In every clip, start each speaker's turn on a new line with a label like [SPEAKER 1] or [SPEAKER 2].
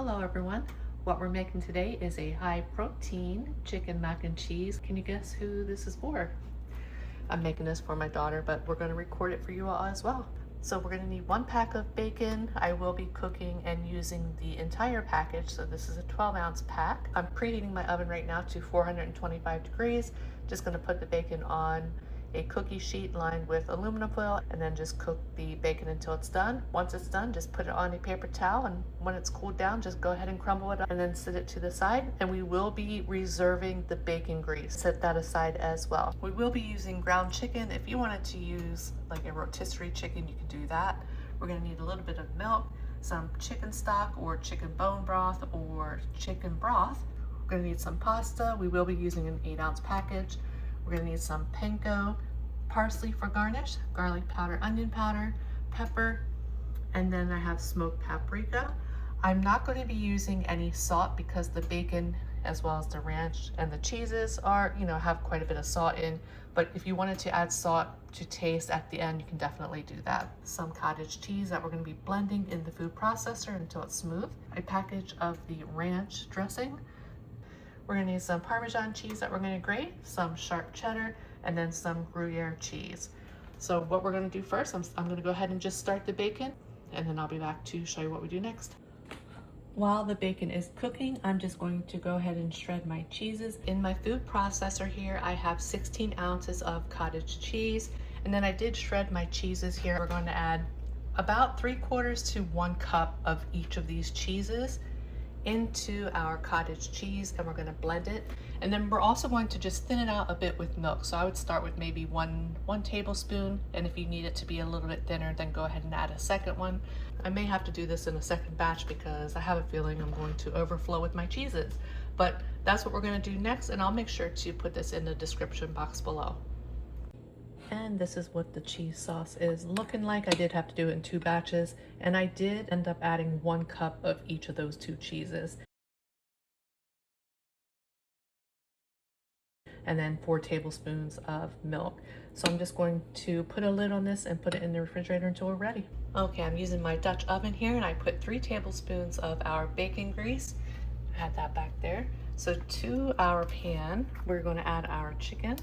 [SPEAKER 1] Hello everyone. What we're making today is a high protein chicken mac and cheese. Can you guess who this is for? I'm making this for my daughter, but we're going to record it for you all as well. So we're going to need 1 pack of bacon. I will be cooking and using the entire package, so this is a 12-ounce pack. I'm preheating my oven right now to 425 degrees. Just going to put the bacon on a cookie sheet lined with aluminum foil and then just cook the bacon until it's done. Once it's done, just put it on a paper towel, and when it's cooled down, just go ahead and crumble it up and then set it to the side. And we will be reserving the bacon grease. Set that aside as well. We will be using ground chicken. If you wanted to use like a rotisserie chicken, you can do that. We're going to need a little bit of milk, some chicken stock or chicken bone broth or chicken broth. We're going to need some pasta. We will be using an 8-ounce package. We're going to need some panko, parsley for garnish, garlic powder, onion powder, pepper, and then I have smoked paprika. I'm not going to be using any salt because the bacon as well as the ranch and the cheeses are, have quite a bit of salt in, but if you wanted to add salt to taste at the end, you can definitely do that. Some cottage cheese that we're going to be blending in the food processor until it's smooth. A package of the ranch dressing. We're going to need some Parmesan cheese that we're going to grate, some sharp cheddar, and then some Gruyere cheese. So what we're going to do first, I'm going to go ahead and just start the bacon, and then I'll be back to show you what we do next. While the bacon is cooking, I'm just going to go ahead and shred my cheeses. In my food processor here, I have 16 ounces of cottage cheese, and then I did shred my cheeses here. We're going to add about 3/4 to 1 cup of each of these cheeses into our cottage cheese, and we're going to blend it. And then we're also going to just thin it out a bit with milk. So I would start with maybe one tablespoon, and if you need it to be a little bit thinner, then go ahead and add a second one. I may have to do this in a second batch because I have a feeling I'm going to overflow with my cheeses, but that's what we're going to do next, and I'll make sure to put this in the description box below. And this is what the cheese sauce is looking like. I did have to do it in 2 batches, and I did end up adding 1 cup of each of those 2 cheeses. And then 4 tablespoons of milk. So I'm just going to put a lid on this and put it in the refrigerator until we're ready. Okay, I'm using my Dutch oven here, and I put 3 tablespoons of our bacon grease. I had that back there. So to our pan, we're going to add our chicken.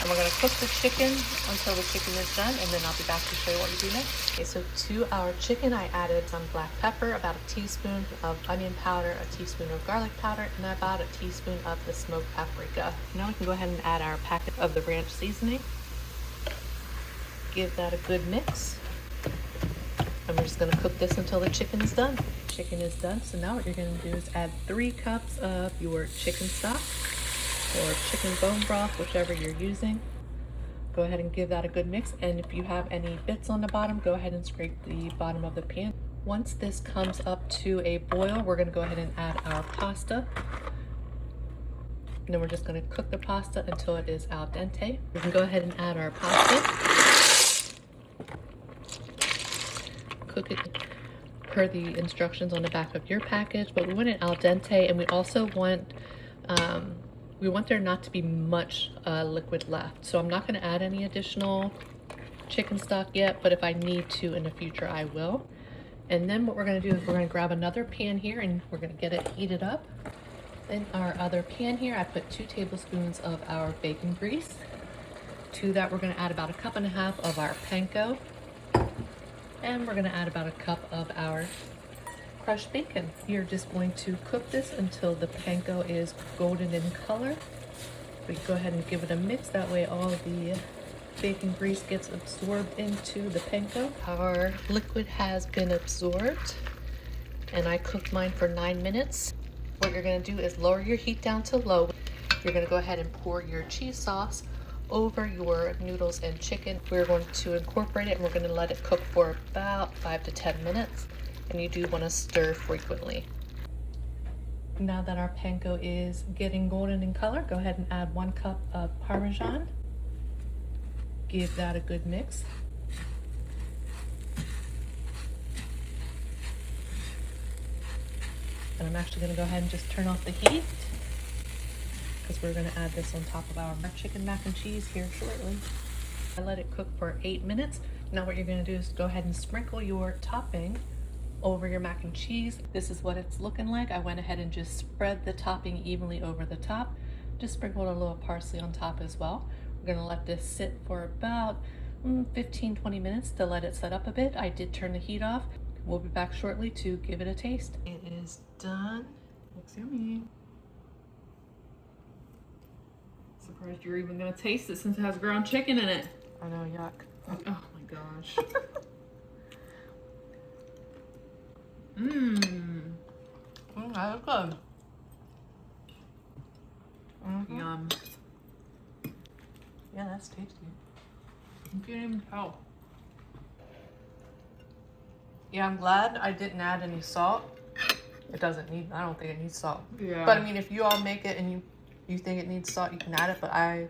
[SPEAKER 1] And we're going to cook the chicken until the chicken is done, and then I'll be back to show you what we do next. Okay, so to our chicken, I added some black pepper, about a teaspoon of onion powder, a teaspoon of garlic powder, and about a teaspoon of the smoked paprika. Now we can go ahead and add our packet of the ranch seasoning. Give that a good mix. And we're just going to cook this until the chicken is done. Chicken is done, so now what you're going to do is add 3 cups of your chicken stock or chicken bone broth, whichever you're using. Go ahead and give that a good mix, and if you have any bits on the bottom, go ahead and scrape the bottom of the pan. Once this comes up to a boil, we're going to go ahead and add our pasta, and then we're just going to cook the pasta until it is al dente. We can go ahead and add our pasta. Cook it per the instructions on the back of your package, but we want it al dente, and we also want there not to be much liquid left. So I'm not going to add any additional chicken stock yet, but if I need to in the future, I will. And then what we're going to do is we're going to grab another pan here, and we're going to get it heated up. In our other pan here, I put 2 tablespoons of our bacon grease. To that, we're going to add about 1.5 cups of our panko. And we're going to add about 1 cup of our crushed bacon. You're just going to cook this until the panko is golden in color. We go ahead and give it a mix, that way all the bacon grease gets absorbed into the panko. Our liquid has been absorbed, and I cooked mine for 9 minutes. What you're going to do is lower your heat down to low. You're going to go ahead and pour your cheese sauce over your noodles and chicken. We're going to incorporate it, and we're going to let it cook for about 5 to 10 minutes. And you do want to stir frequently. Now that our panko is getting golden in color, go ahead and add 1 cup of Parmesan. Give that a good mix. And I'm actually going to go ahead and just turn off the heat because we're going to add this on top of our chicken mac and cheese here shortly. I let it cook for 8 minutes. Now what you're going to do is go ahead and sprinkle your topping over your mac and cheese. This is what it's looking like. I went ahead and just spread the topping evenly over the top. Just sprinkled a little parsley on top as well. We're gonna let this sit for about 15-20 minutes to let it set up a bit. I did turn the heat off. We'll be back shortly to give it a taste. It is done.
[SPEAKER 2] Looks yummy. Surprised you're even gonna taste it since it has ground chicken in it.
[SPEAKER 1] I know, yuck.
[SPEAKER 2] Oh my gosh. Mmm.
[SPEAKER 1] That is good.
[SPEAKER 2] Yum.
[SPEAKER 1] Yeah, that's tasty.
[SPEAKER 2] You can't even tell.
[SPEAKER 1] Yeah, I'm glad I didn't add any salt. It doesn't need, I don't think it needs salt.
[SPEAKER 2] Yeah.
[SPEAKER 1] But I mean, if you all make it and you think it needs salt, you can add it, but I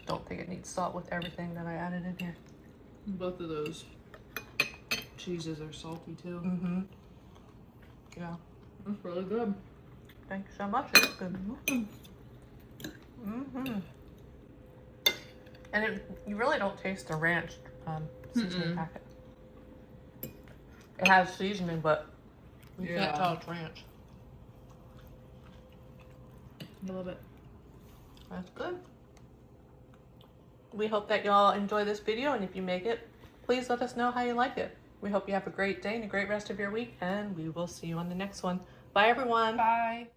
[SPEAKER 1] don't think it needs salt with everything that I added in here.
[SPEAKER 2] Both of those cheeses are salty too.
[SPEAKER 1] Mm-hmm. Yeah.
[SPEAKER 2] That's really good.
[SPEAKER 1] Thank you so much. It's good. Mm-hmm. And you really don't taste the ranch seasoning packet. It has seasoning, but you can't tell it's ranch.
[SPEAKER 2] I love it.
[SPEAKER 1] That's good. We hope that y'all enjoy this video, and if you make it, please let us know how you like it. We hope you have a great day and a great rest of your week, and we will see you on the next one. Bye, everyone.
[SPEAKER 2] Bye.